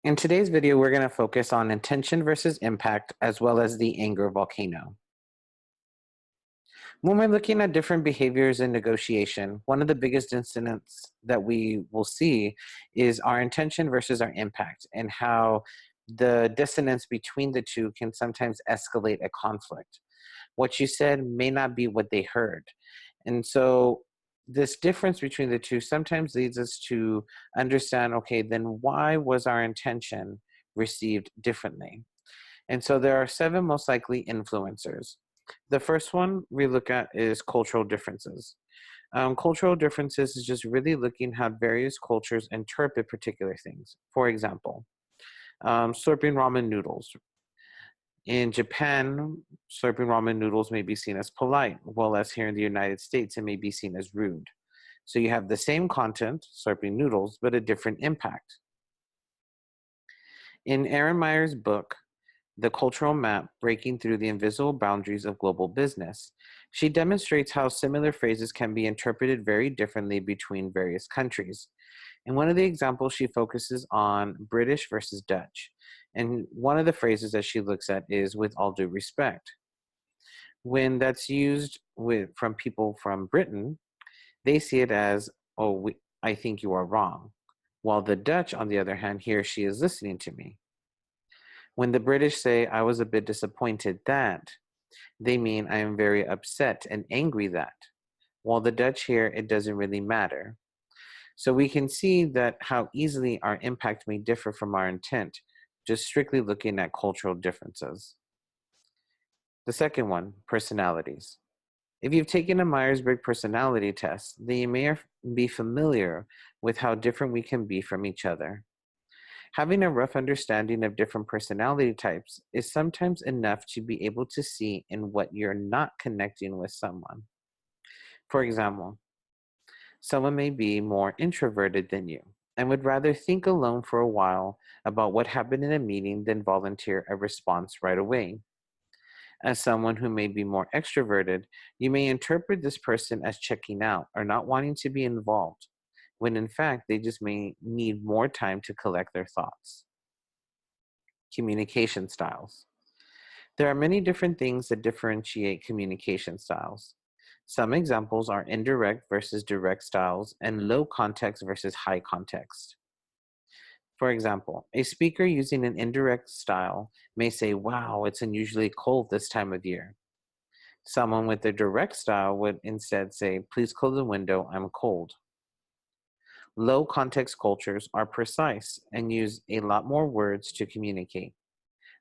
In today's video, we're going to focus on intention versus impact, as well as the anger volcano. When we're looking at different behaviors in negotiation, one of the biggest incidents that we will see is our intention versus our impact, and how the dissonance between the two can sometimes escalate a conflict. What you said may not be what they heard. And so this difference between the two sometimes leads us to understand, okay, then why was our intention received differently? And so there are seven most likely influencers. The first one we look at is cultural differences. Cultural differences is just really looking how various cultures interpret particular things. For example, slurping ramen noodles. In Japan, slurping ramen noodles may be seen as polite, while as here in the United States, it may be seen as rude. So you have the same content, slurping noodles, but a different impact. In Erin Meyer's book, The Cultural Map, Breaking Through the Invisible Boundaries of Global Business, she demonstrates how similar phrases can be interpreted very differently between various countries. And one of the examples she focuses on British versus Dutch. And one of the phrases that she looks at is with all due respect. When that's used from people from Britain, they see it as, oh, I think you are wrong. While the Dutch, on the other hand, he or she is listening to me. When the British say, I was a bit disappointed that, they mean I am very upset and angry that. While the Dutch here, it doesn't really matter. So we can see that how easily our impact may differ from our intent, just strictly looking at cultural differences. The second one, personalities. If you've taken a Myers-Briggs personality test, then you may be familiar with how different we can be from each other. Having a rough understanding of different personality types is sometimes enough to be able to see in what you're not connecting with someone. For example, someone may be more introverted than you and would rather think alone for a while about what happened in a meeting than volunteer a response right away. As someone who may be more extroverted, you may interpret this person as checking out or not wanting to be involved, when in fact they just may need more time to collect their thoughts. Communication styles. There are many different things that differentiate communication styles. Some examples are indirect versus direct styles and low context versus high context. For example, a speaker using an indirect style may say, wow, it's unusually cold this time of year. Someone with a direct style would instead say, please close the window, I'm cold. Low context cultures are precise and use a lot more words to communicate.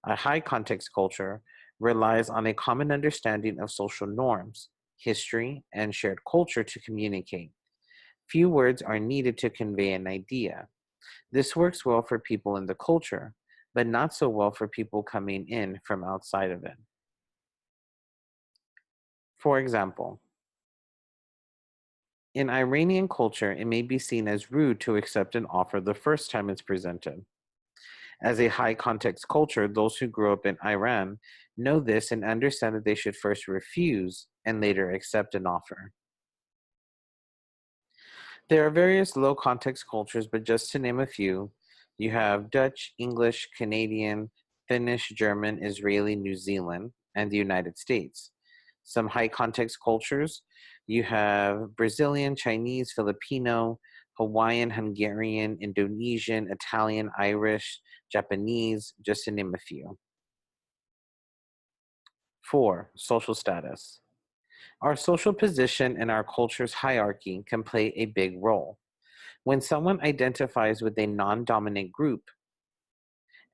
A high context culture relies on a common understanding of social norms, history, and shared culture to communicate. Few words are needed to convey an idea. This works well for people in the culture, but not so well for people coming in from outside of it. For example, in Iranian culture, it may be seen as rude to accept an offer the first time it's presented. As a high context culture, those who grew up in Iran know this and understand that they should first refuse and later accept an offer. There are various low context cultures, but just to name a few, you have Dutch, English, Canadian, Finnish, German, Israeli, New Zealand, and the United States. Some high context cultures, you have Brazilian, Chinese, Filipino, Hawaiian, Hungarian, Indonesian, Italian, Irish, Japanese, just to name a few. 4, social status. Our social position and our culture's hierarchy can play a big role. When someone identifies with a non-dominant group,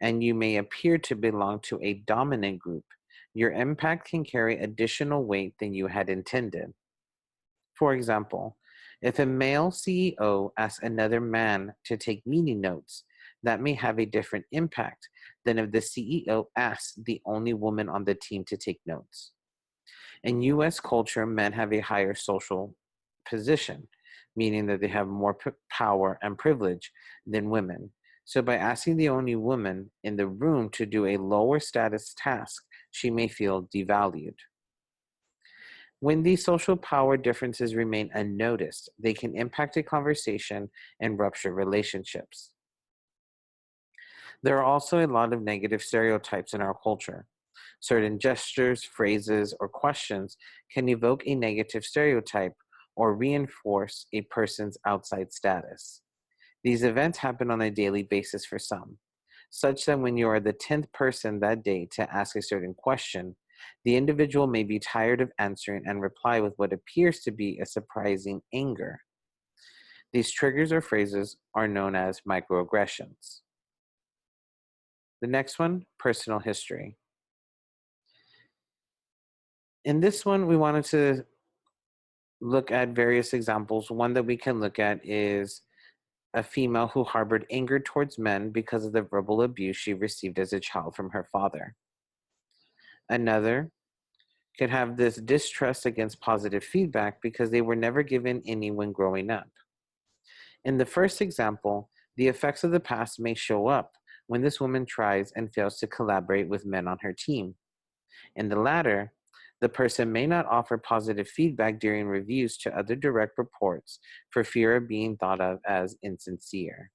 and you may appear to belong to a dominant group, your impact can carry additional weight than you had intended. For example, if a male CEO asks another man to take meeting notes, that may have a different impact than if the CEO asks the only woman on the team to take notes. In US culture, men have a higher social position, meaning that they have more power and privilege than women. So by asking the only woman in the room to do a lower status task, she may feel devalued. When these social power differences remain unnoticed, they can impact a conversation and rupture relationships. There are also a lot of negative stereotypes in our culture. Certain gestures, phrases, or questions can evoke a negative stereotype or reinforce a person's outside status. These events happen on a daily basis for some, such that when you are the 10th person that day to ask a certain question, the individual may be tired of answering and reply with what appears to be a surprising anger. These triggers or phrases are known as microaggressions. The next one, personal history. In this one, we wanted to look at various examples. One that we can look at is a female who harbored anger towards men because of the verbal abuse she received as a child from her father. Another could have this distrust against positive feedback because they were never given any when growing up. In the first example, the effects of the past may show up when this woman tries and fails to collaborate with men on her team. In the latter, the person may not offer positive feedback during reviews to other direct reports for fear of being thought of as insincere.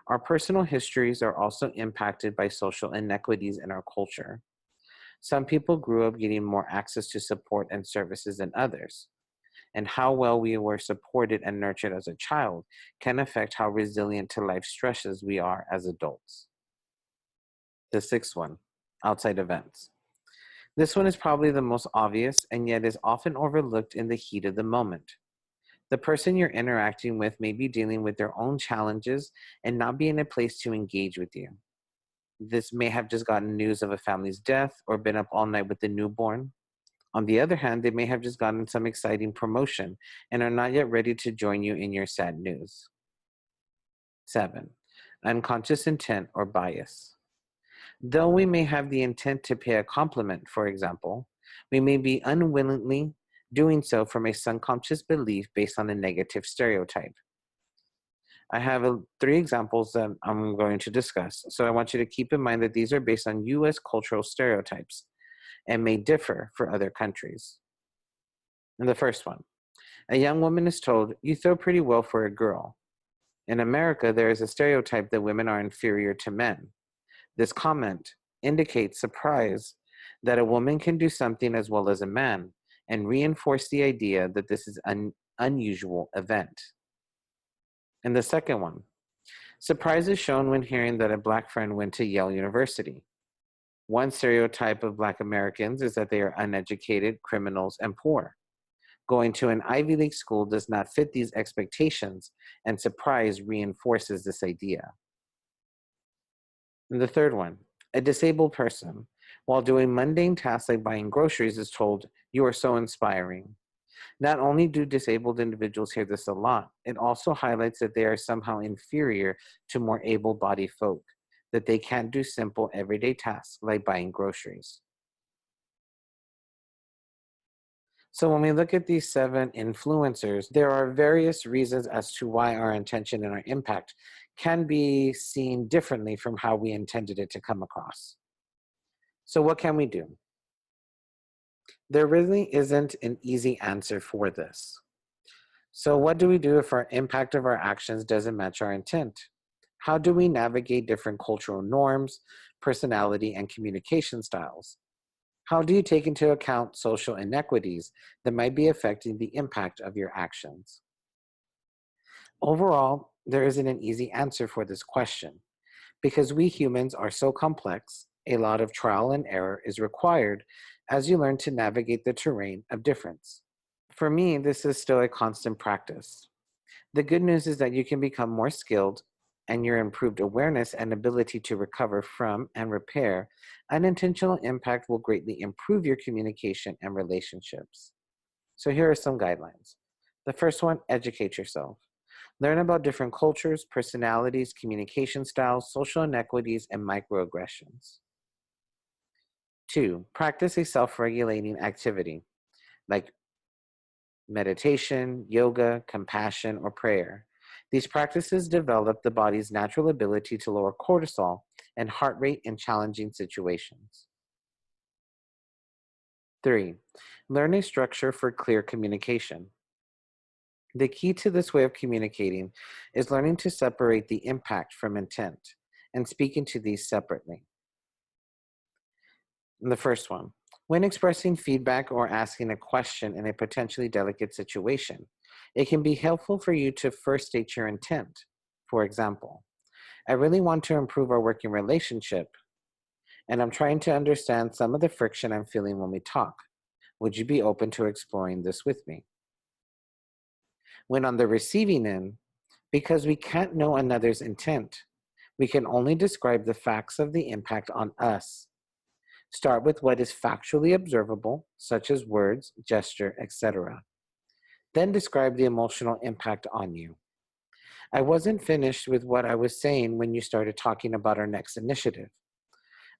Our personal histories are also impacted by social inequities in our culture. Some people grew up getting more access to support and services than others, and how well we were supported and nurtured as a child can affect how resilient to life stresses we are as adults. The sixth one, outside events. This one is probably the most obvious and yet is often overlooked in the heat of the moment. The person you're interacting with may be dealing with their own challenges and not be in a place to engage with you. This may have just gotten news of a family's death or been up all night with the newborn. On the other hand, they may have just gotten some exciting promotion and are not yet ready to join you in your sad news. 7. Unconscious intent or bias. Though we may have the intent to pay a compliment, for example, we may be unwillingly doing so from a subconscious belief based on a negative stereotype. I have 3 examples that I'm going to discuss, so I want you to keep in mind that these are based on US cultural stereotypes and may differ for other countries. And the first one, a young woman is told, "You throw pretty well for a girl." In America, there is a stereotype that women are inferior to men. This comment indicates surprise that a woman can do something as well as a man and reinforce the idea that this is an unusual event. And the second one, surprise is shown when hearing that a Black friend went to Yale University. One stereotype of Black Americans is that they are uneducated, criminals, and poor. Going to an Ivy League school does not fit these expectations, and surprise reinforces this idea. And the third one, a disabled person, while doing mundane tasks like buying groceries, is told, "You are so inspiring." Not only do disabled individuals hear this a lot, it also highlights that they are somehow inferior to more able-bodied folk, that they can't do simple everyday tasks like buying groceries. So when we look at these 7 influencers, there are various reasons as to why our intention and our impact can be seen differently from how we intended it to come across. So what can we do? There really isn't an easy answer for this. So what do we do if our impact of our actions doesn't match our intent? How do we navigate different cultural norms, personality, and communication styles? How do you take into account social inequities that might be affecting the impact of your actions? Overall, there isn't an easy answer for this question. Because we humans are so complex, a lot of trial and error is required as you learn to navigate the terrain of difference. For me, this is still a constant practice. The good news is that you can become more skilled, and your improved awareness and ability to recover from and repair unintentional impact will greatly improve your communication and relationships. So here are some guidelines. The first one, educate yourself. Learn about different cultures, personalities, communication styles, social inequities, and microaggressions. 2, practice a self-regulating activity like meditation, yoga, compassion, or prayer. These practices develop the body's natural ability to lower cortisol and heart rate in challenging situations. 3, learn a structure for clear communication. The key to this way of communicating is learning to separate the impact from intent and speak into these separately. The first one, when expressing feedback or asking a question in a potentially delicate situation, it can be helpful for you to first state your intent. For example, I really want to improve our working relationship, and I'm trying to understand some of the friction I'm feeling when we talk. Would you be open to exploring this with me? When on the receiving end, because we can't know another's intent, we can only describe the facts of the impact on us. Start with what is factually observable, such as words, gesture, etc. Then describe the emotional impact on you. I wasn't finished with what I was saying when you started talking about our next initiative.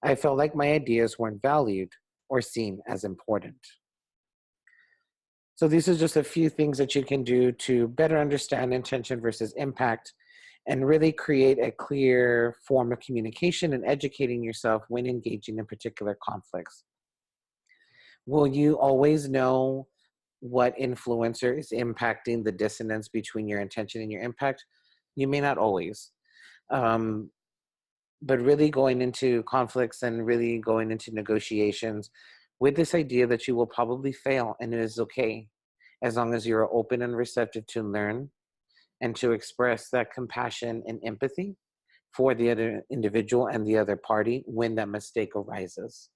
I felt like my ideas weren't valued or seen as important. So these are just a few things that you can do to better understand intention versus impact and really create a clear form of communication and educating yourself when engaging in particular conflicts. Will you always know what influencer is impacting the dissonance between your intention and your impact? You may not always. Um, but really going into conflicts and really going into negotiations with this idea that you will probably fail and it is okay as long as you're open and receptive to learn and to express that compassion and empathy for the other individual and the other party when that mistake arises.